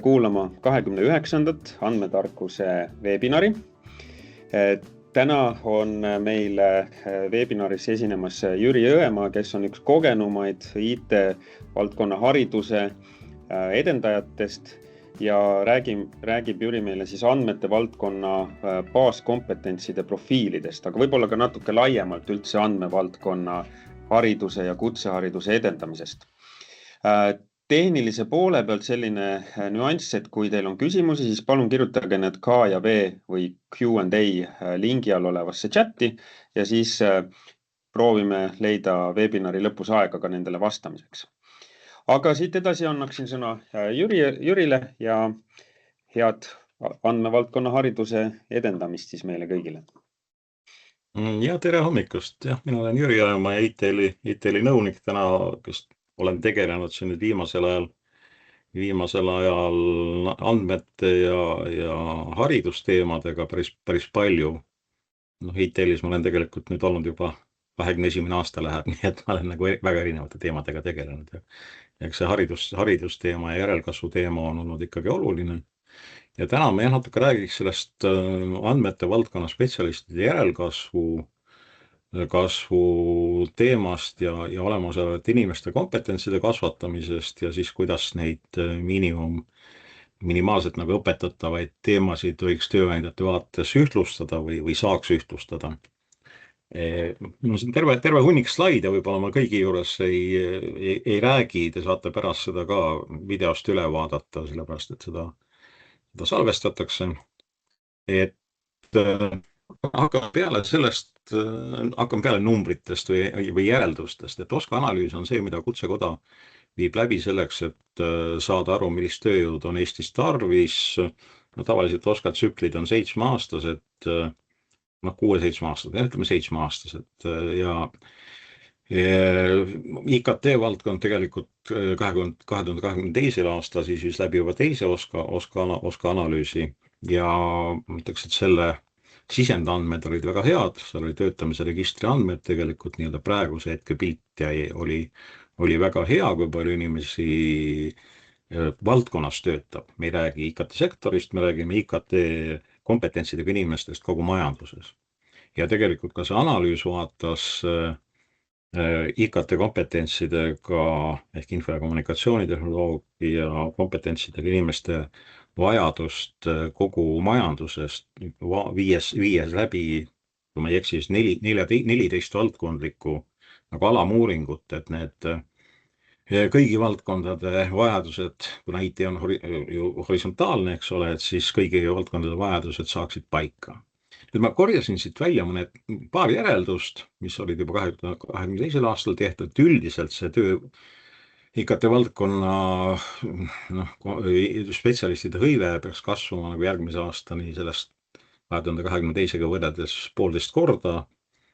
kuulama 29. andmetarkuse veebinari. Täna on meil veebinaris esinemas Jüri Jõemaa, kes on üks kogenumaid IT-valdkonna hariduse edendajatest ja räägib Jüri meile siis andmete valdkonna baaskompetentside profiilidest, aga võib-olla ka natuke laiemalt üldse andmevaldkonna hariduse ja kutsehariduse edendamisest. Tehnilise poole pealt selline nüanss, et kui teil on küsimusi, siis palun kirjutage need K ja V või Q&A lingi all olevasse chati ja siis proovime leida webinari lõpus aega ka nendele vastamiseks. Aga siit edasi annaksin sõna Jürile ja head andmevaldkonna hariduse edendamist siis meile kõigile. Ja tere hommikust. Ja, mina olen Jüri Jõemaa ja ITL-i nõunik täna, kes olen tegelenud siin nüüd viimasel ajal andmete ja haridusteemadega päris palju. ITL-is ma olen tegelikult nüüd olnud juba 21. aasta läheb, nii et ma olen nagu väga erinevate teemadega tegelenud. Ja see haridusteema ja järelkasvu teema on olnud ikkagi oluline. Ja täna me natuke räägiks sellest andmete valdkonna spetsialistide järelkasvu teemast ja olemasolevate inimeste kompetentside kasvatamisest ja siis kuidas neid minimaalselt nagu õpetatavaid teemasid võiks tööandjate vaates ühtlustada või saaks ühtlustada. Mul on terve hunnik slaide, võib-olla ma kõigi juures ei räägi, te saate pärast seda ka videost üle vaadata, sellepärast et seda salvestatakse. Hakkame peale numbritest või järeldustest, et OSKA analüüs on see, mida Kutsekoda viib läbi selleks, et saada aru, millist tööjõud on Eestis tarvis. Tavaliselt OSKA tsüklid on 7-aastased, 6-7-aastased, ütleme 7-aastased ja IKT valdkond tegelikult 2022. aastal siis läbi juba teise OSKA analüüsi ja ütleks, et selle sisendandmed olid väga head, seal oli töötamise registri andmed tegelikult nii-öelda praeguse hetke pilt ja oli väga hea, kui palju inimesi valdkonnas töötab. Me ei räägi IKT sektorist, me räägime IKT kompetentsidega inimestest kogu majanduses. Ja tegelikult ka see analüüs vaatas IKT kompetentsidega ehk info- ja kommunikatsioonitehnoloogia kompetentsidega inimeste vajadust kogu majandusest, viies läbi, kui ma ei eksi, 14 valdkondlikku nagu alamuuringut, et need kõigi valdkondade vajadused, kuna IT on horisontaalne, eks ole, et siis kõigi valdkondade vajadused saaksid paika. Nüüd ma korjasin siit välja paar järeldust, mis olid juba 2022. aastal tehtud, et üldiselt see töö IKT valdkonna spetsialistide hõive peaks kasvama nagu järgmise aastani sellest 2022-ga võrreldes 1,5 korda.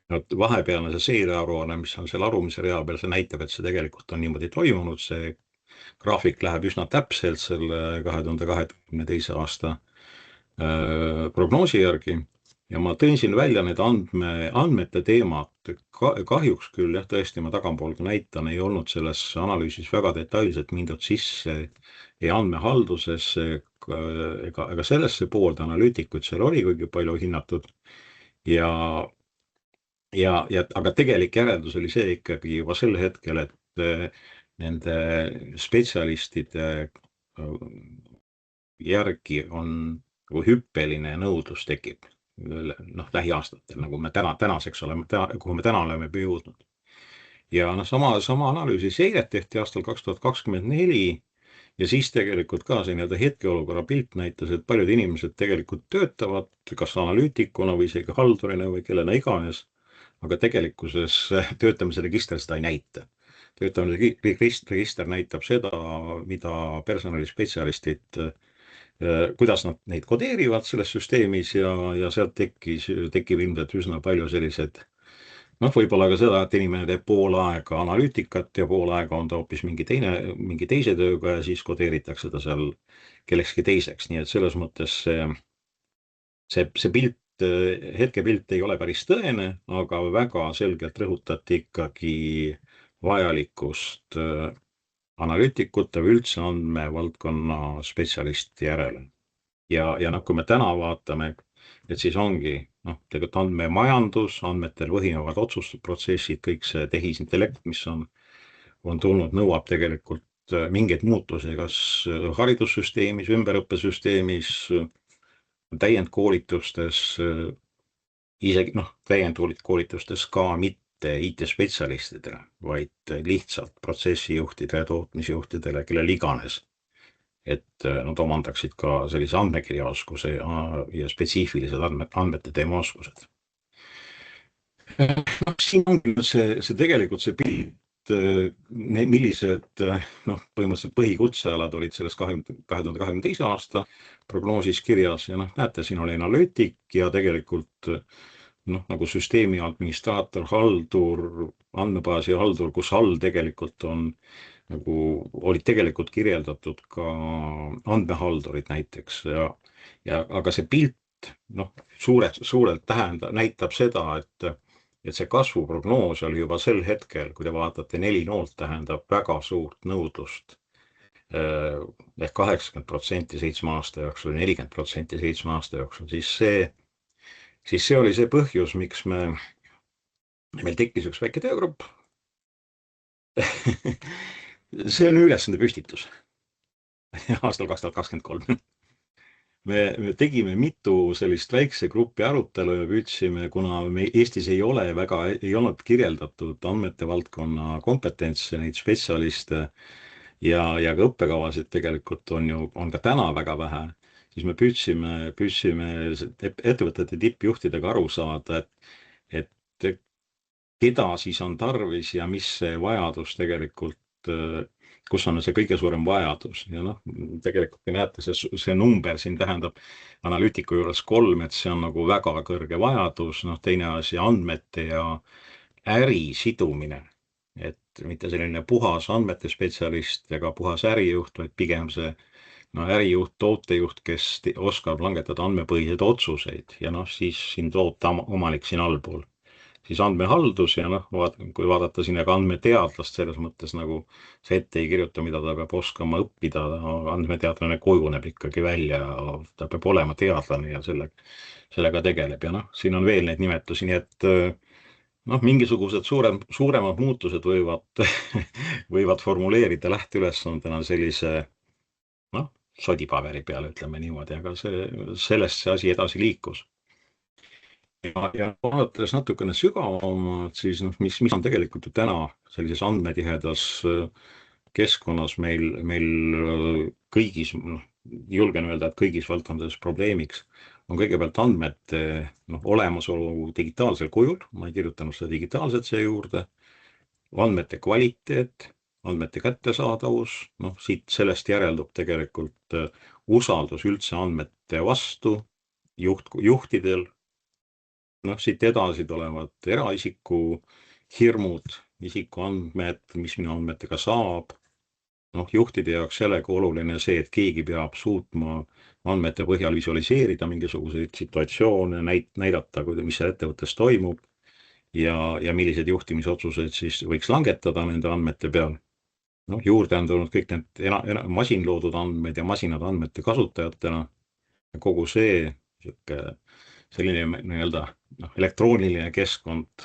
Vahepealne see seirearuanne, mis on seal arumise rea peal, see näitab, et see tegelikult on niimoodi toimunud. See graafik läheb üsna täpselt selle 2022. aasta prognoosi järgi. Ja ma tõin siin välja need andmete teemad. Kahjuks küll, jah, tõesti ma tagampool ka näitan, ei olnud selles analüüsis väga detailselt mindud sisse ei andmehaldusesse ega sellesse poolde analüütikuid seal oli kuigi palju hinnatud. Aga tegelik järeldus oli see ikkagi juba sel hetkel, et nende spetsialistide järgi on hüppeline nõudlus tekib. Lähiaastatel, nagu me tänaseks oleme, kuhu me täna oleme jõudnud. Ja sama analüüsi seiret tehti aastal 2024 ja siis tegelikult ka see hetkeolukorra pilt näitas, et paljud inimesed tegelikult töötavad kas analüütikuna või isegi haldurina või kellena iganes, aga tegelikkuses töötamise register seda ei näita. Töötamise register näitab seda, mida personalispetsialistid kuidas nad neid kodeerivad selles süsteemis ja sealt tekib ilmselt üsna palju sellised, võib-olla ka seda, et inimene teeb pool aega analüütikat ja pool aega on ta hoopis mingi teise tööga ja siis kodeeritakse ta seal kellekski teiseks. Nii et selles mõttes see pilt, hetkepilt ei ole päris tõene, aga väga selgelt rõhutati ikkagi vajalikkust analüütikute või üldse andmevaldkonna spetsialisti järele. Ja kui me täna vaatame, et siis ongi tegelikult andmemajandus, andmetel põhinevad otsustusprotsessid, kõik see tehisintellekt, mis on tulnud, nõuab tegelikult mingeid muutusi, kas haridussüsteemis, ümberõppesüsteemis, täiendkoolitustes, isegi täiendkoolitustes ka mitte IT-spetsialistidele, vaid lihtsalt protsessijuhtidele, tootmisjuhtidele, kellel iganes. Et nad omandaksid ka sellise andmekirjaoskuse ja spetsiifilised andmete teemaoskused. Siin ongi see tegelikult see pilt, millised põhimõtteliselt põhikutsealad olid selles 2022. aasta prognoosis kirjas ja näete, siin oli analüütik ja tegelikult nagu süsteemi administraator, haldur, andmebaasi haldur, kus all tegelikult nagu olid tegelikult kirjeldatud ka andmehaldurid näiteks aga see pilt suurelt näitab seda, et see kasvuprognoos oli juba sel hetkel, kui te vaatate 4 noolt, tähendab väga suurt nõudlust ehk 80% 7 aasta jooksul, 40% 7 aasta jooksul, siis see oli see põhjus, miks meil tekkis üks väike töögrupp. See on ülesande püstitus aastal 2023. Me tegime mitu sellist väikse grupi arutelu ja püüdsime, kuna Eestis ei olnud kirjeldatud andmete valdkonna kompetentse, neid spetsialiste ja ka õppekavasid tegelikult on ka täna väga vähe, siis me püüdsime ettevõtete tippjuhtidega aru saada, et keda siis on tarvis ja mis see vajadus tegelikult, kus on see kõige suurem vajadus ja tegelikult te näete, see number siin tähendab analüütiku juures 3, et see on nagu väga kõrge vajadus, teine asi andmete ja äri sidumine, et mitte selline puhas andmete spetsialist ega puhas ärijuht, vaid pigem see ärijuht, tootejuht, kes oskab langetada andmepõhiseid otsuseid ja siis siin toote omanik siin allpool. Siis andmehaldus ja kui vaadata sinna ka andmeteadlast selles mõttes nagu see ette ei kirjuta, mida ta peab oskama õppida, andmeteadlane kujuneb ikkagi välja, ta peab olema teadlane ja sellega tegeleb ja siin on veel neid nimetusi, nii et mingisugused suuremad muutused võivad formuleerida lähteülesandena sellise sodipaberi peale, ütleme niimoodi, aga sellest see asi edasi liikus. Ja vaadates natukene sügavamalt, siis mis on tegelikult ju täna sellises andmetihedas keskkonnas meil kõigis, julgen öelda, et kõigis valdkondades probleemiks on kõigepealt andmete olemasolu digitaalsel kujul, ma ei kirjutanud seda digitaalset siia juurde, andmete kvaliteet, andmete kättesaadavus, sellest järeldub tegelikult usaldus üldse andmete vastu juhtidel. Siit edasi tulevad eraisiku hirmud, isikuandmed, mis minu andmetega saab. Juhtide jaoks sellega oluline see, et keegi peab suutma andmete põhjal visualiseerida mingisuguseid situatsioone, näidata, mis seal ettevõttes toimub ja milliseid juhtimisotsuseid siis võiks langetada nende andmete peal. Juurde on tulnud kõik need masinloodud andmed ja masinad andmete kasutajatena. Kogu see selline elektrooniline keskkond,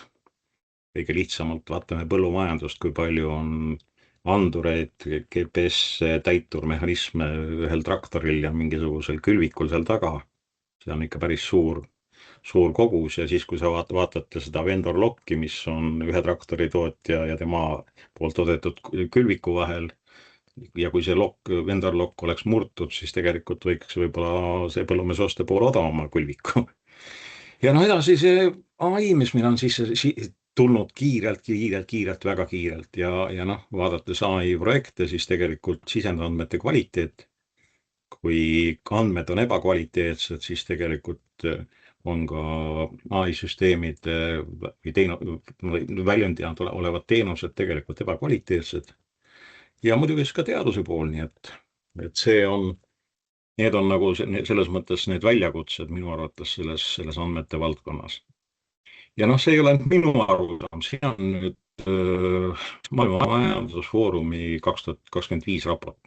kõige lihtsamalt vaatame põllumajandust, kui palju on andureid, GPS, täiturmehhanisme ühel traktoril ja mingisugusel külvikul seal taga. See on ikka päris suur kogus ja siis, kui sa vaatate seda vendor lock'i, mis on ühe traktori tootja ja tema poolt toodetud külviku vahel, ja kui see vendor lock oleks murtud, siis tegelikult võiks võib-olla see põllumees osta pool odavama külviku. Ja edasi see AI, mis meil on sisse tulnud kiirelt, väga kiirelt ja vaadates AI projekte, siis tegelikult sisendandmete kvaliteet, kui andmed on ebakvaliteetsed, siis tegelikult on ka AI-süsteemid või väljundina olevad teenused tegelikult ebakvaliteetsed. Ja muidugi ka teaduse pool, nii et need on nagu selles mõttes need väljakutsed minu arvates selles andmete valdkonnas. ja noh, see ei ole ainult minu arusaam, siin on nüüd Maailma Majandusfoorumi 2025 raport.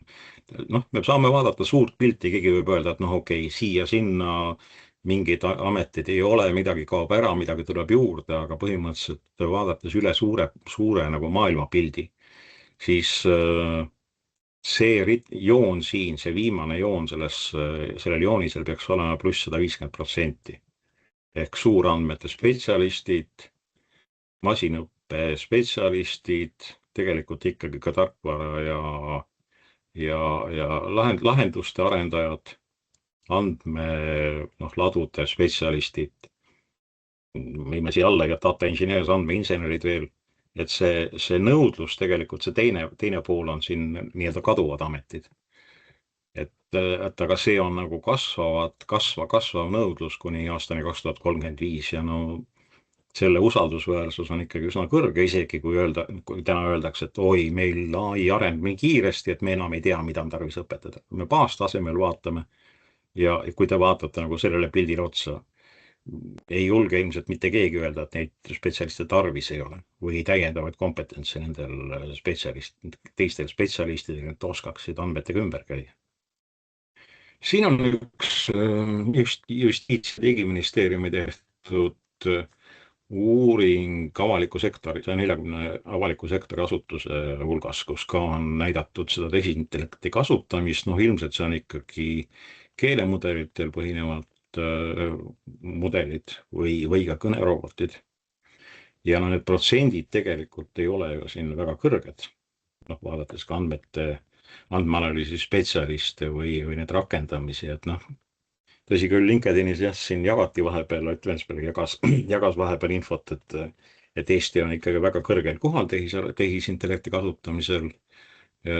Noh, me saame vaadata suurt pilti, keegi võib öelda, et noh, okei, siia-sinna mingid ametid ei ole, midagi kaob ära, midagi tuleb juurde, aga põhimõtteliselt vaadates üle suure nagu maailmapildi, siis see joon siin, see viimane joon sellel joonisel peaks olema pluss 150%. Ehk suurandmete spetsialistid, masinõppe spetsialistid, tegelikult ikkagi ka tarkvara ja lahenduste arendajad, ladude spetsialistid, võime siia alla ja data engineers, andmeinsenerid veel, et see nõudlus tegelikult, see teine pool on siin nii-öelda kaduvad ametid. Et aga see on nagu kasvav nõudlus kuni aastani 2035 ja no selle usaldusväärsus on ikkagi üsna kõrge, isegi kui täna öeldakse, et oi, meil AI areneb nii kiiresti, et me enam ei tea, mida on tarvis õpetada. Me baastasemel vaatame ja kui te vaatate nagu sellele pildile otsa, ei julge ilmselt mitte keegi öelda, et neid spetsialiste tarvis ei ole või täiendavaid kompetentse teistel spetsialistidel, et oskaksid andmetega ümber käia. Siin on üks Justiits- ja Digiministeeriumi tehtud uuring avaliku sektori, 140 avaliku sektori asutuse hulgas, kus ka on näidatud seda tehisintellekti kasutamist, noh ilmselt see on ikkagi keelemudelitel põhinevad mudelid või ka kõnerobotid. Ja no need protsendid tegelikult ei ole ju siin väga kõrged, noh vaadates ka andmeanalüüsi spetsialiste või need rakendamisi, et noh, tõsi küll, LinkedInis jah, siin jagati vahepeal, Ott Vensberg jagas vahepeal infot, et Eesti on ikkagi väga kõrgel kohal tehisintellekti kasutamisel.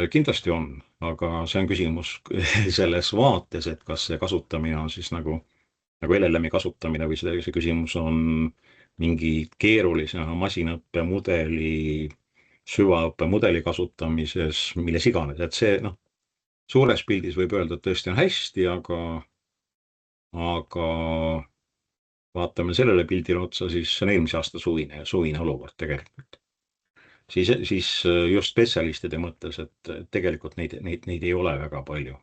Kindlasti on, aga see on küsimus selles vaates, et kas see kasutamine on siis nagu LLM-i kasutamine või see küsimus on mingi keerulise masinõppemudeli, süvaõppemudeli kasutamises, milles iganes, et see noh, suures pildis võib öelda, et tõesti on hästi, aga vaatame sellele pildile otsa, siis see on eelmise aasta suvine olukord tegelikult. Siis just spetsialistide mõttes, et tegelikult neid ei ole väga palju.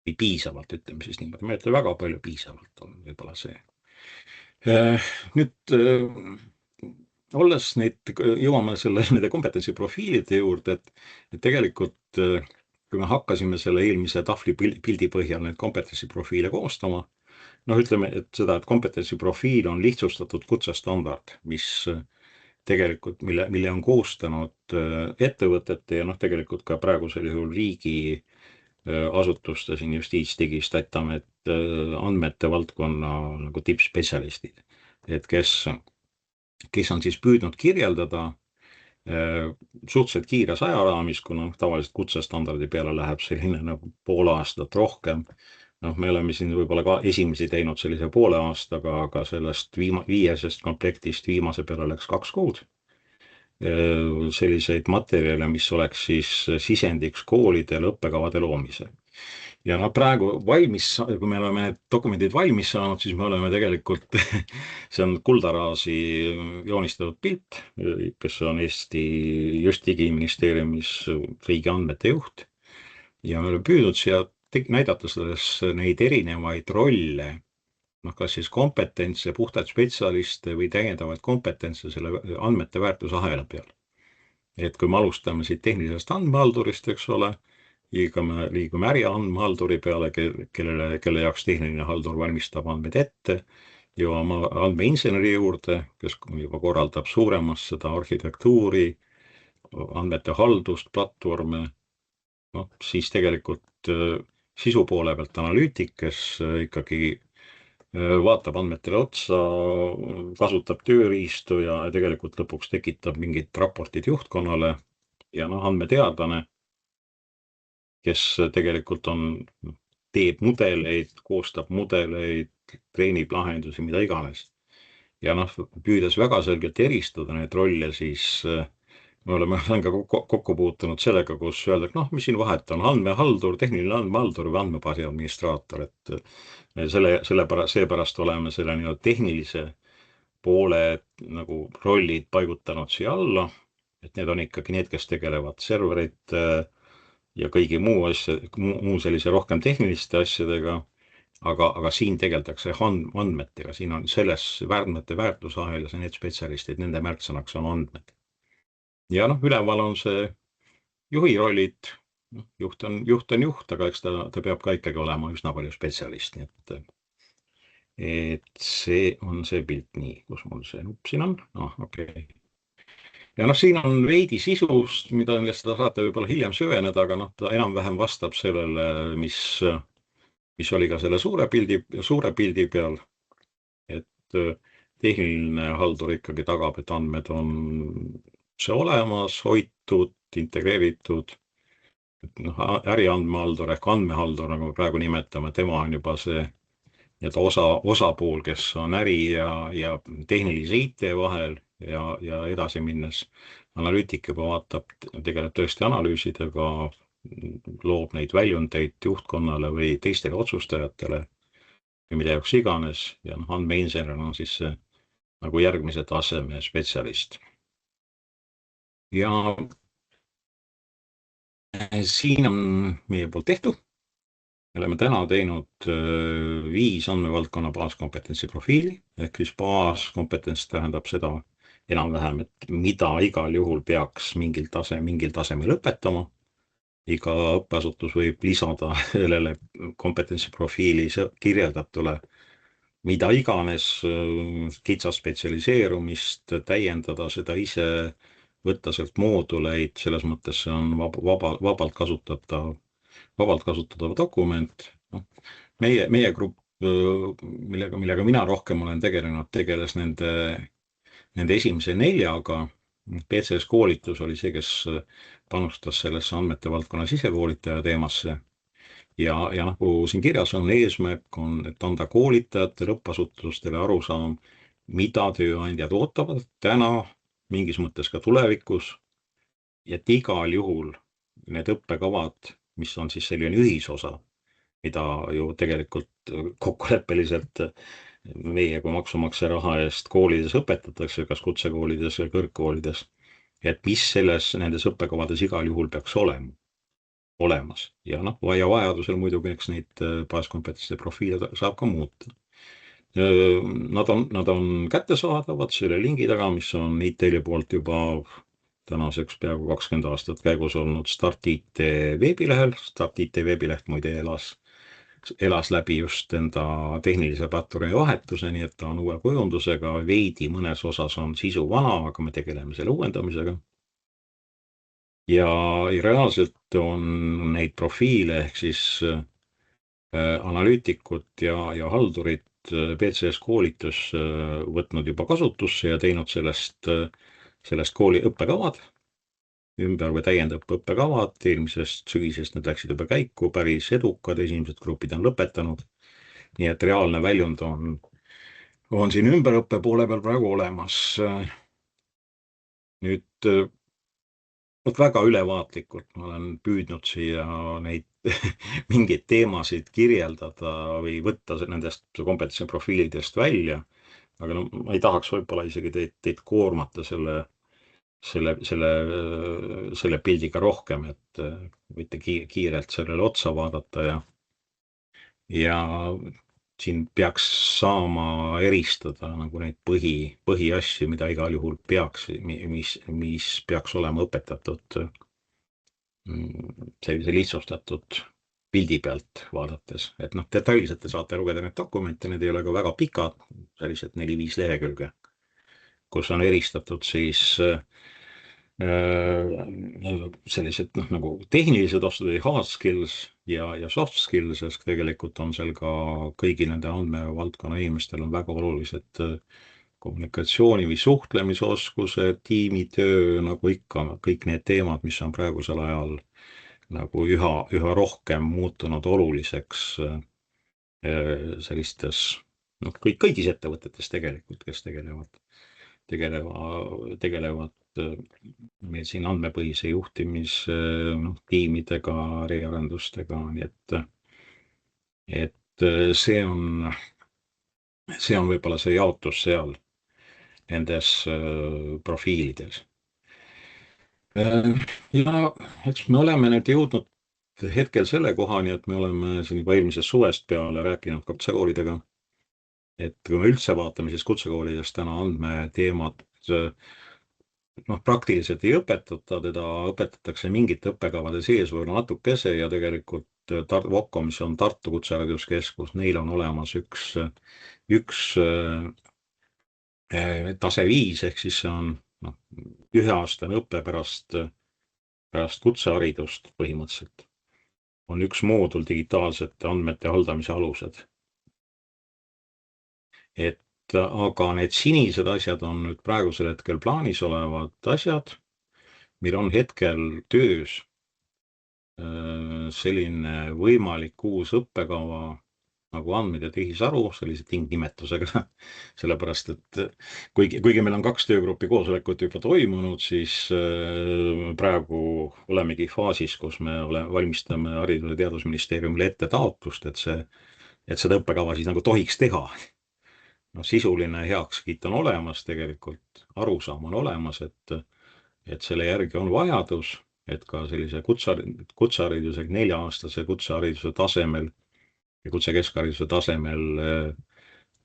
Või piisavalt, ütleme siis niimoodi. Ma ei ütle väga palju, piisavalt on võib-olla see. Nüüd olles jõuame nende kompetentsiprofiilide juurde, et tegelikult kui me hakkasime selle eelmise tahvli pildi põhjal neid kompetentsiprofiile koostama, noh ütleme, et seda, et kompetentsiprofiil on lihtsustatud kutsestandard, mis tegelikult, mille on koostanud ettevõtete ja noh, tegelikult ka praegusel juhul riigi asutuste siin Justiits-, Digi-, Statamet, andmete valdkonna nagu tippspetsialistid, et kes on siis püüdnud kirjeldada suhteliselt kiires ajaraamis, kuna tavaliselt kutsestandardi peale läheb selline nagu pool aastat rohkem. Noh, me oleme siin võib-olla ka esimesi teinud sellise poole aastaga, aga sellest viiesest komplektist viimase peale läks 2 kuud. Selliseid materjale, mis oleks siis sisendiks koolidele õppekavade loomisel. Ja no praegu kui me oleme need dokumendid valmis saanud, siis me oleme tegelikult, see on Kuldaraasi joonistatud pilt, kes on Eesti Digiministeeriumis riigi andmete juht. Ja me oleme püüdnud siia näidata neid erinevaid rolle, noh kas siis kompetentse, puhtalt spetsialiste või täiendavaid kompetentse selle andmete väärtusahela peal. Et kui me alustame siit tehnilisest andmehaldurist, eks ole, liigume äriandmehalduri peale, kelle jaoks tehniline haldur valmistab andmeid ette, jõuame andmeinseneri juurde, kes juba korraldab suuremas seda arhitektuuri, andmete haldust, platvorme, noh siis tegelikult sisu poole pealt analüütik, kes ikkagi vaatab andmetele otsa, kasutab tööriistu ja tegelikult lõpuks tekitab mingid raportid juhtkonnale ja noh, andmeteadlane, kes tegelikult teeb mudeleid, koostab mudeleid, treenib lahendusi, mida iganes. Ja noh, püüdes väga selgelt eristada neid rolle, siis me oleme ka kokku puutunud sellega, kus öelda, et noh, mis siin vahet on, andmehaldur, tehniline andmehaldur või andmebaasi administraator, et seepärast oleme selle tehnilise pooled nagu rollid paigutanud siia alla, et need on ikkagi need, kes tegelevad serverite ja kõigi muu sellise rohkem tehniliste asjadega, aga siin tegeldakse andmetega, siin on selles andmete väärtusahelas ja need spetsialistid, nende märksõnaks on andmed. Ja üleval on see juhi rollid, juht on juht, aga eks ta peab ka ikkagi olema üsna palju spetsialist, nii et see on see pilt. Nii, kus mul see nupp siin on? Okei. Ja siin on veidi sisust, millest seda saate võib-olla hiljem süveneda, aga ta enam-vähem vastab sellele, mis oli ka selle suure pildi peal, et tehniline haldur ikkagi tagab, et andmed on see olemas, hoitud, integreeritud. Äriandmehaldur ehk andmehaldur, nagu me praegu nimetame, tema on juba see osapool, kes on äri ja tehnilise IT vahel ja edasi minnes. Analüütik juba tegeleb tõesti analüüsidega, loob neid väljundeid juhtkonnale või teistele otsustajatele või mida jaoks iganes, ja andmeinsener on siis see nagu järgmise taseme spetsialist. Ja siin on meie poolt tehtud. Me oleme täna teinud 5 andmevaldkonna baaskompetentsi profiili, ehk siis baaskompetents tähendab seda enam-vähem, et mida igal juhul peaks mingil tasemel õpetama. Iga õppeasutus võib lisada sellele kompetentsi profiili kirjeldatule mida iganes, kitsa spetsialiseerumist, täiendada seda ise, võtta sealt mooduleid, selles mõttes see on vabalt kasutatav dokument. Meie grupp, millega mina rohkem olen tegeles nende esimese 4-ga. PCS koolitus oli see, kes panustas sellesse andmete valdkonna sisekoolitaja teemasse. Ja nagu siin kirjas on, eesmärk on, et anda koolitajatele, õppeasutustele arusaam, mida tööandjad ootavad täna, mingis mõttes ka tulevikus, et igal juhul need õppekavad, mis on siis selline ühisosa, mida ju tegelikult kokkuleppeliselt meie kui maksumaksja raha eest koolides õpetatakse, kas kutsekoolides ja kõrgkoolides, et mis nendes õppekavades igal juhul peaks olemas. Ja vajadusel muidugi eks neid baaskompetentsi profiile saab ka muuta. Nad on kättesaadavad selle lingi taga, mis on ITL-i poolt juba tänaseks peaaegu 20 aastat käigus olnud Start-IT veebilehel. Start-IT veebileht muide elas läbi just enda tehnilise platvormi vahetuse, nii et ta on uue kujundusega, veidi mõnes osas on sisu vana, aga me tegeleme selle uuendamisega. Ja reaalselt on neid profiile ehk siis analüütikut ja haldurit PCS koolitus võtnud juba kasutusse ja teinud sellest kooli õppekavad, ümber- või täiendõppekavad. Eelmisest sügisest need läksid juba käiku, päris edukad, esimesed grupid on lõpetanud. Nii et reaalne väljund on siin ümberõppe poole peal praegu olemas. Nüüd väga ülevaatlikult ma olen püüdnud siia neid mingeid teemasid kirjeldada või võtta nendest kompetentsi profiilidest välja, aga ma ei tahaks võib-olla isegi teid koormata selle pildiga rohkem, et võite kiirelt sellele otsa vaadata ja siin peaks saama eristada nagu neid põhiasju, mida igal juhul mis peaks olema õpetatud sellise lihtsustatud pildi pealt vaadates. Et detailselt te saate lugeda need dokumente, need ei ole ka väga pikad, sellised 4-5 lehekülge, kus on eristatud siis sellised nagu tehnilised oskused, hard skills ja soft skills, sest tegelikult on seal ka kõigi nende andmevaldkonna inimestel on väga olulised kommunikatsiooni või suhtlemisoskused, tiimitöö, nagu ikka kõik need teemad, mis on praegusel ajal nagu üha rohkem muutunud oluliseks sellistes kõigis ettevõtetes tegelikult, kes tegelevad meil siin andmepõhise tiimidega, äriarendustega, nii et see on võib-olla see jaotus seal. nendes profiilides. Ja eks me oleme nüüd jõudnud hetkel selle kohani, et me oleme siin juba eelmisest suvest peale rääkinud kutsekoolidega, et kui me üldse vaatame, siis kutsekoolides täna andmeteemat praktiliselt ei õpetata, teda õpetatakse mingite õppekavade sees või natukese ja tegelikult VOKO, mis on Tartu Kutsehariduskeskus, neil on olemas üks tase 5, ehk siis see on üheaastane õpe pärast kutseharidust põhimõtteliselt. On üks moodul digitaalsete andmete haldamise alused. Aga need sinised asjad on nüüd praegusel hetkel plaanis olevad asjad, meil on hetkel töös selline võimalik uus õppekava nagu andmed ja tehisaru, sellise tingnimetusega, sellepärast et kuigi meil on 2 töögrupi koosolekut juba toimunud, siis praegu olemegi faasis, kus me valmistame Haridus- ja Teadusministeeriumile ette taotlust, et seda õppekava siis nagu tohiks teha. Sisuline heakskiit on olemas tegelikult, arusaam on olemas, et selle järgi on vajadus, et ka sellise kutsehariduse 4-aastase kutsehariduse tasemel ja kutsekeskhariduse tasemel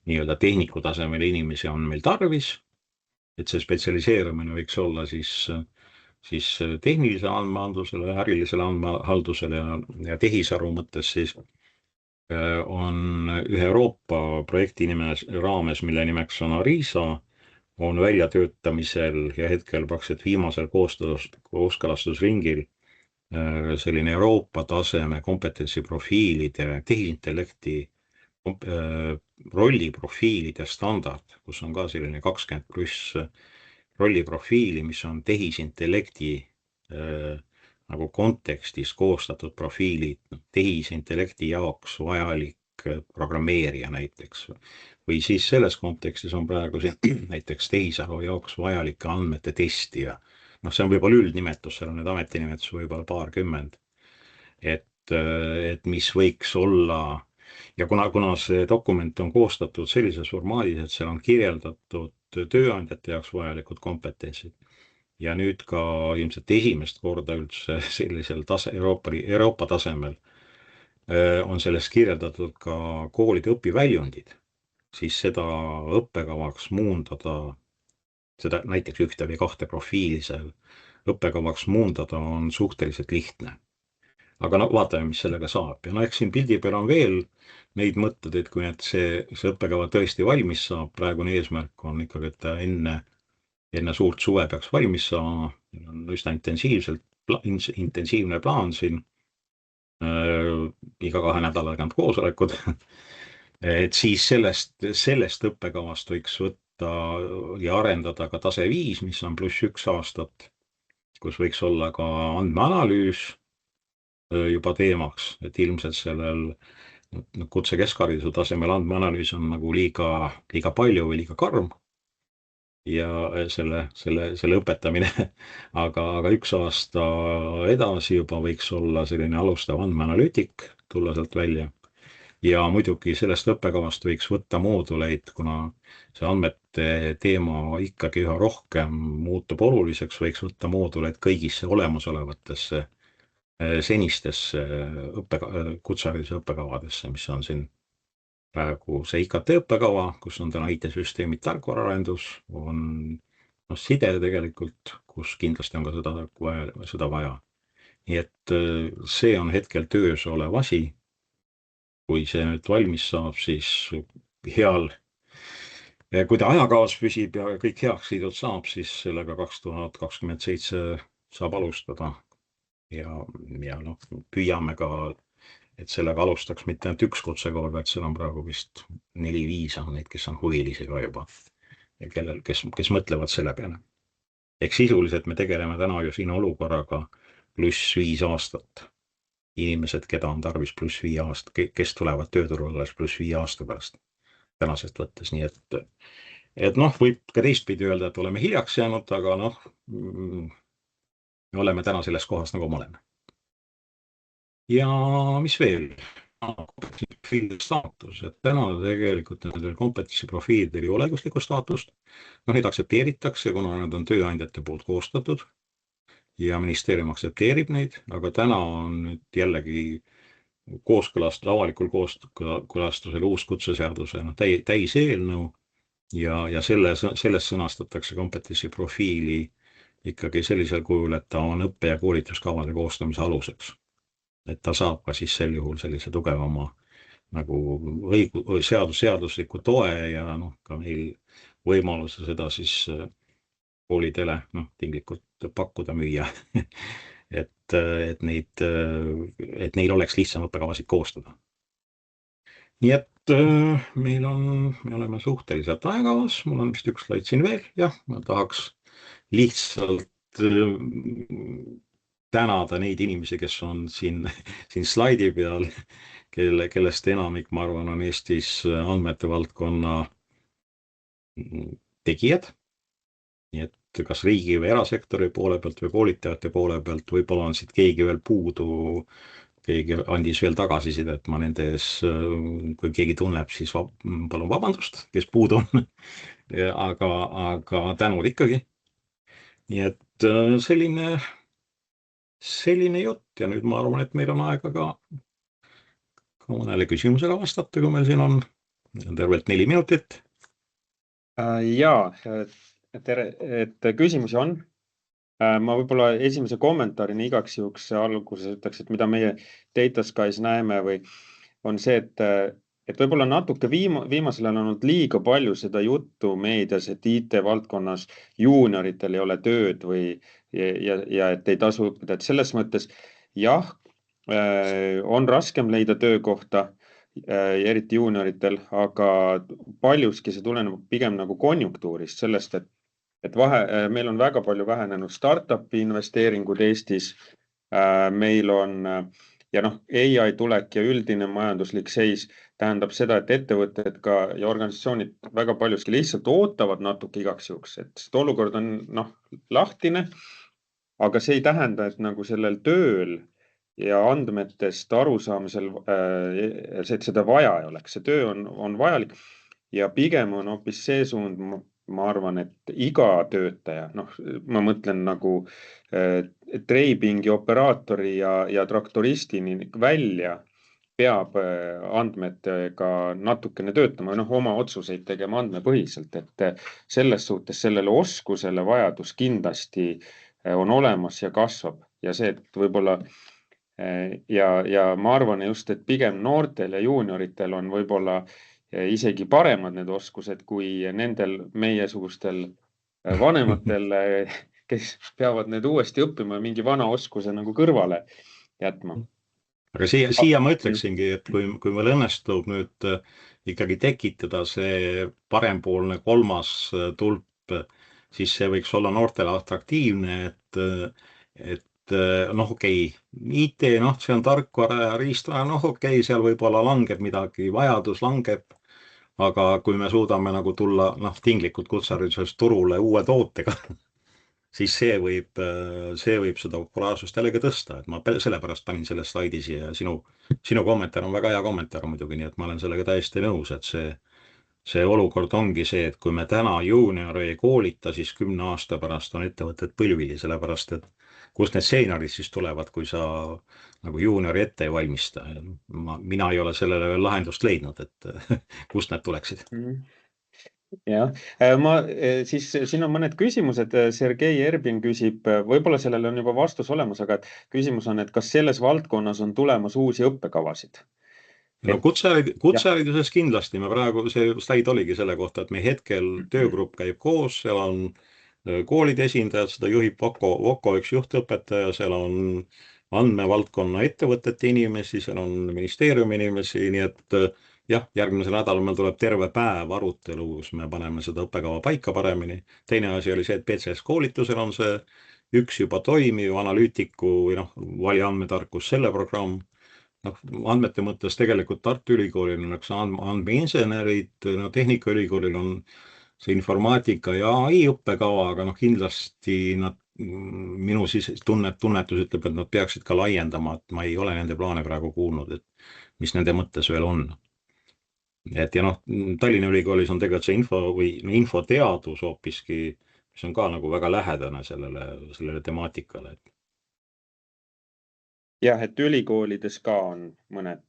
nii-öelda tehniku tasemel inimesi on meil tarvis, et see spetsialiseerumine võiks olla siis tehnilise andmehaldusele, ärilisele andmehaldusele ja tehisaru mõttes siis on ühe Euroopa projekti raames, mille nimeks on ARISA, on väljatöötamisel ja hetkel praktiliselt viimasel kooskõlastusringil selline Euroopa taseme kompetentsiprofiilide, tehisintellekti rolliprofiilide standard, kus on ka selline 20+ rolliprofiili, mis on tehisintellekti nagu kontekstis koostatud profiilid, tehisintellekti jaoks vajalik programmeerija näiteks. Või siis selles kontekstis on praegu näiteks tehisaru jaoks vajalike andmete testija. See on võib-olla üldnimetus, seal on need ametinimetus võib-olla paarkümmend. Et mis võiks olla, ja kuna see dokument on koostatud sellises formaadis, et seal on kirjeldatud tööandjate jaoks vajalikud kompetentsid, ja nüüd ka ilmselt esimest korda üldse sellisel Euroopa tasemel on sellest kirjeldatud ka koolide õpiväljundid, siis seda õppekavaks muundada, seda näiteks 1 või 2 profiili seal õppekavaks muundada on suhteliselt lihtne. Aga vaatame, mis sellega saab. Ja eks siin pildi peal on veel neid mõtted, et kui see õppekava tõesti valmis saab, praegune eesmärk on ikkagi, et ta enne suurt suve peaks valmis saama, on üsna intensiivne plaan siin, iga 2 nädala tagant koosolekud, et siis sellest õppekavast võiks võtta ja arendada ka tase 5, mis on +1 aastat, kus võiks olla ka andmeanalüüs juba teemaks, et ilmselt sellel kutsekeskhariduse tasemel andmeanalüüs on nagu liiga palju või liiga karm, ja selle õpetamine, aga 1 aasta edasi juba võiks olla selline alustav andmeanalüütik, tulla sealt välja. Ja muidugi sellest õppekavast võiks võtta mooduleid, kuna see andmete teema ikkagi üha rohkem muutub oluliseks, võiks võtta mooduleid kõigisse olemasolevatesse senistesse kutsehariduse õppekavadesse, mis on siin praegu see IKT õppekava, kus on täna IT-süsteemid, tarkvaraarendus, on side tegelikult, kus kindlasti on ka seda vaja. Nii et see on hetkel töös olev asi. Kui see nüüd valmis saab, siis kui ta ajakavas püsib ja kõik heakskiidud saab, siis sellega 2027 saab alustada. Ja püüame ka, et sellega alustaks mitte ainult 1 kutsekool, vaid seal on praegu vist 4-5 on neid, kes on huvilisi ka juba ja kes mõtlevad selle peale. Ehk sisuliselt me tegeleme täna ju siin olukorraga +5 aastat. Inimesed, keda on tarvis +5 aastat, kes tulevad tööturule alles +5 aasta pärast tänasest võttes, nii et võib ka teistpidi öelda, et oleme hiljaks jäänud, aga me oleme täna selles kohas, nagu me oleme. Ja mis veel? kompetentsiprofiilide staatus, et täna tegelikult nendel kompetentsiprofiilidel ei ole õiguslikku staatust. Neid aktsepteeritakse, kuna nad on tööandjate poolt koostatud ja ministeerium aktsepteerib neid, aga täna on nüüd jällegi avalikul kooskõlastusel uus kutseseaduse täiseelnõu ja selles sõnastatakse kompetentsiprofiili ikkagi sellisel kujul, et ta on õppe- ja koolituskavade koostamise aluseks. Et ta saab ka siis sel juhul sellise tugevama nagu seadusliku toe ja ka meil võimaluse seda siis koolidele tinglikult pakkuda, müüa, et neil oleks lihtsam õppekavasid koostada. Nii et me oleme suhteliselt ajakavas, mul on vist üks slaid siin veel, jah, ma tahaks lihtsalt tänada neid inimesi, kes on siin slaidi peal, kellest enamik, ma arvan, on Eestis andmete valdkonna tegijad. Nii et kas riigi või erasektori poole pealt või koolitajate poole pealt, võib-olla on siit keegi veel puudu, keegi andis veel tagasiside, et ma nende ees, kui keegi tunneb, siis palun vabandust, kes puudu on, aga tänud ikkagi. Nii et selline jutt ja nüüd ma arvan, et meil on aega ka mõnele küsimusele vastata, kui meil siin on tervelt 4 minutit. Jaa, tere, et küsimusi on. Ma võib-olla esimese kommentaarina igaks juhuks alguses ütleks, et mida meie Data Skies näeme või on see, et võib-olla natuke viimasel ajal on olnud liiga palju seda juttu meedias, et IT-valdkonnas juunioritel ei ole tööd või ja et ei tasu õppida. Et selles mõttes jah, on raskem leida töökohta, eriti juunioritel, aga paljuski see tuleneb pigem nagu konjunktuurist, sellest, et meil on väga palju vähenenud startupi investeeringud Eestis. Meil on ja AI tulek ja üldine majanduslik seis tähendab seda, et ettevõtted ja organisatsioonid väga paljuski lihtsalt ootavad natuke igaks juhuks, et olukord on lahtine, aga see ei tähenda, et nagu sellel tööl ja andmetest arusaamisel seda vaja ei oleks. See töö on vajalik ja pigem on hoopis see suund, ma arvan, et iga töötaja, ma mõtlen nagu treibingi operaatori ja traktoristini välja peab andmetega natukene töötama, oma otsuseid tegema andmepõhiselt, et selles suhtes sellele oskusele vajadus kindlasti on olemas ja kasvab ja see, et võib-olla ja ma arvan just, et pigem noortel ja juunioritel on võib-olla isegi paremad need oskused kui nendel meiesugustel vanematel, kes peavad need uuesti õppima ja mingi vana oskuse nagu kõrvale jätma. Aga siia ma ütleksingi, et kui meil õnnestub nüüd ikkagi tekitada see parempoolne kolmas tulp, siis see võiks olla noortele atraktiivne, et okei, IT, see on tarkvara ja riistvara, okei, seal võib-olla langeb midagi, vajadus langeb, aga kui me suudame nagu tulla tinglikult kutseharidusest turule uue tootega, siis see võib seda populaarsust jällegi tõsta, et ma sellepärast panin selle slaidi siia ja sinu kommentaar on väga hea kommentaar muidugi, nii et ma olen sellega täiesti nõus, et see olukord ongi see, et kui me täna juuniori ei koolita, siis 10 aasta pärast on ettevõtted põlvili, sellepärast et kust need seeniorid siis tulevad, kui sa nagu juuniori ette ei valmista. Mina ei ole sellele veel lahendust leidnud, et kust need tuleksid. Jah, siis siin on mõned küsimused. Sergei Erbin küsib, võib-olla sellele on juba vastus olemas, aga küsimus on, et kas selles valdkonnas on tulemas uusi õppekavasid? No kutsehariduses kindlasti. Me praegu see slaid oligi selle kohta, et meie hetkel töögrupp käib koos, seal on koolide esindajad, seda juhib Voko üks juhtõpetaja, seal on andmevaldkonna ettevõtete inimesi, seal on ministeeriumi inimesi, nii et jah, järgmisel nädalal meil tuleb terve päev arutelu, kus me paneme seda õppekava paika paremini. Teine asi oli see, et PCS koolitusel on see üks juba toimiv analüütiku või vali andmetarkus selle programm. Andmete mõttes tegelikult Tartu Ülikoolil on üks andmeinsenerid, Tehnikaülikoolil on see informaatika ja AI õppekava, aga kindlasti nad minu siis tunnetus ütleb, et nad peaksid ka laiendama, et ma ei ole nende plaane praegu kuulnud, et mis nende mõttes veel on. Et ja noh, Tallinna Ülikoolis on tegelikult see infoteadus hoopiski, mis on ka nagu väga lähedane sellele temaatikale. Jah, et ülikoolides ka on mõned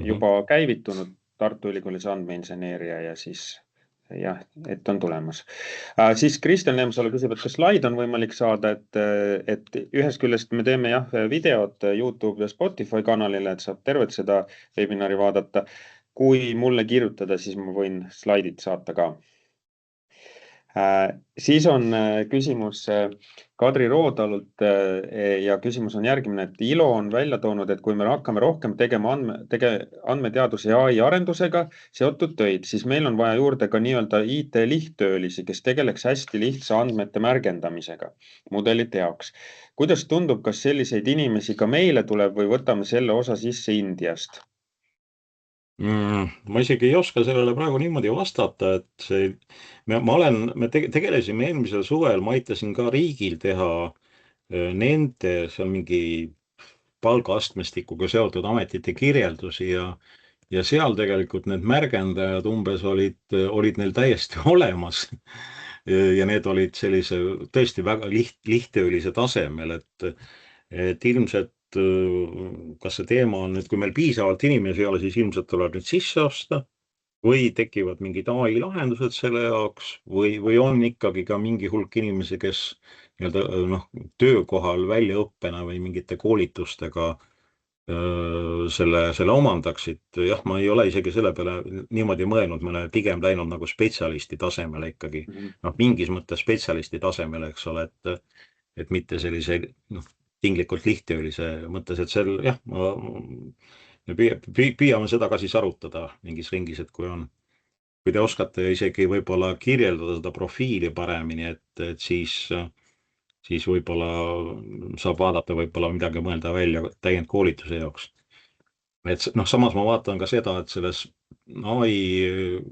juba käivitunud, Tartu Ülikoolis andmeinseneeria ja siis jah, et on tulemas. Siis Kristjan Lemsalu küsib, et kas slaid on võimalik saada, et ühest küljest me teeme videot YouTube ja Spotify kanalile, et saab tervet seda webinari vaadata. Kui mulle kirjutada, siis ma võin slaidid saata ka. Siis on küsimus Kadri Roodalult ja küsimus on järgmine, et ILO on välja toonud, et kui me hakkame rohkem tegema andmeteaduse ja AI arendusega seotud töid, siis meil on vaja juurde ka nii-öelda IT lihttöölisi, kes tegeleks hästi lihtsa andmete märgendamisega mudelite jaoks. Kuidas tundub, kas selliseid inimesi ka meile tuleb või võtame selle osa sisse Indiast? Ma isegi ei oska sellele praegu niimoodi vastata, et me tegelesime eelmisel suvel, ma aitasin ka riigil teha nende seal mingi palgaastmestikuga seotud ametite kirjeldusi ja seal tegelikult need märgendajad umbes olid neil täiesti olemas. Ja need olid sellise tõesti väga lihttöölise tasemel, et ilmselt kas see teema on, et kui meil piisavalt inimesi ei ole, siis ilmselt tuleb nüüd sisse osta või tekivad mingid AI lahendused selle jaoks või on ikkagi ka mingi hulk inimesi, kes töökohal väljaõppena või mingite koolitustega selle omandaksid. Jah, ma ei ole isegi selle peale niimoodi mõelnud, me oleme pigem läinud nagu spetsialisti tasemele ikkagi, mingis mõttes spetsialisti tasemele, eks ole, et mitte sellise tinglikult lihttöölise mõttes, et seal jah, me püüame seda ka siis arutada mingis ringis, et kui te oskate isegi võib-olla kirjeldada seda profiili paremini, et siis võib-olla saab vaadata võib-olla midagi mõelda välja täiendkoolituse jaoks. Et samas ma vaatan ka seda, et selles AI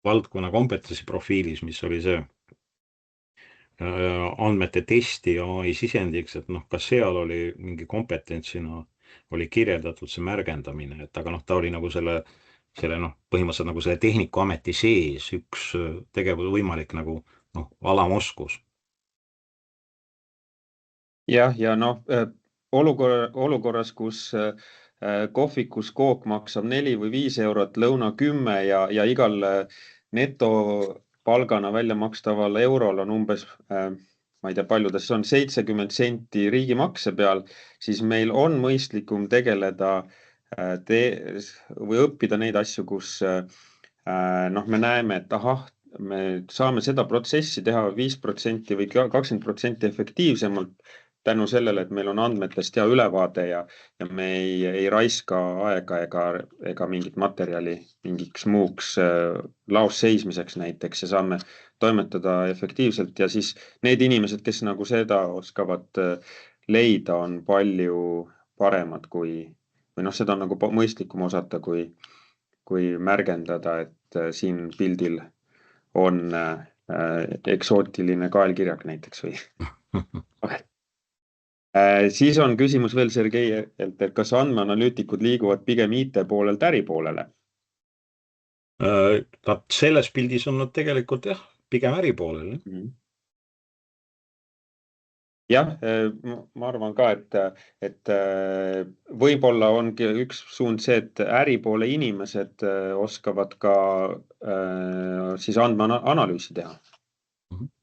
valdkonna kompetentsi profiilis, mis oli see andmete testi ja AI sisendiks, et kas seal oli mingi kompetentsina oli kirjeldatud see märgendamine, et aga ta oli nagu selle põhimõtteliselt nagu selle tehnikuameti sees üks tegevus võimalik nagu alamoskus. Jah, ja olukorras, kus kohvikus kook maksab 4 või 5 eurot, lõuna 10 ja igal netopalgana välja makstaval eurol on umbes, ma ei tea paljudes, see on 70 senti riigimakse peal, siis meil on mõistlikum tegeleda või õppida neid asju, kus me näeme, et me saame seda protsessi teha 5% või 20% efektiivsemalt tänu sellele, et meil on andmetest hea ülevaade ja me ei raiska aega ega mingit materjali mingiks muuks laos seismiseks näiteks ja saame toimetada efektiivselt ja siis need inimesed, kes nagu seda oskavad leida, on palju paremad või seda on nagu mõistlikum osata, kui märgendada, et siin pildil on eksootiline kaelkirjak näiteks või. Siis on küsimus veel Sergei, et kas andmeanalüütikud liiguvad pigem IT poolelt äri poolele? Selles pildis on nad tegelikult jah, pigem äri poolel. Jah, ma arvan ka, et võib-olla ongi üks suund see, et äri poole inimesed oskavad ka siis andmeanalüüsi teha.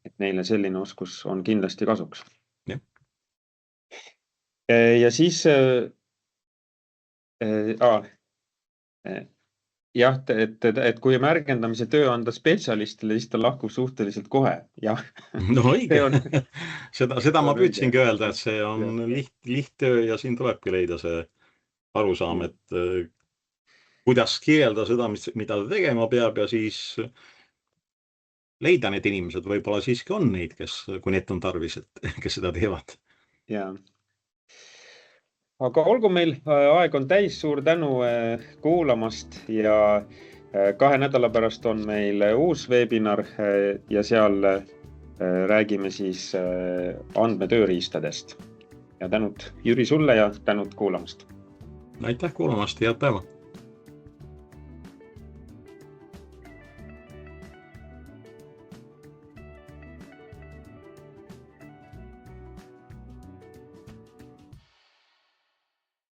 Et neile selline oskus on kindlasti kasuks. Ja siis jah, et kui märgendamise töö anda spetsialistile, siis ta lahkub suhteliselt kohe. Jah. No õige, seda ma püüdsingi öelda, et see on lihttöö ja siin tulebki leida see arusaam, et kuidas kirjelda seda, mida ta tegema peab ja siis leida need inimesed, võib-olla siiski on neid, kui neid on tarvis, kes seda teevad. Jaa. Aga olgu meil aeg on täis, suur tänu kuulamast ja 2 nädala pärast on meil uus webinar ja seal räägime siis andmetööriistadest. Ja tänud Jüri sulle ja tänud kuulamast. Aitäh kuulamast, head päeva!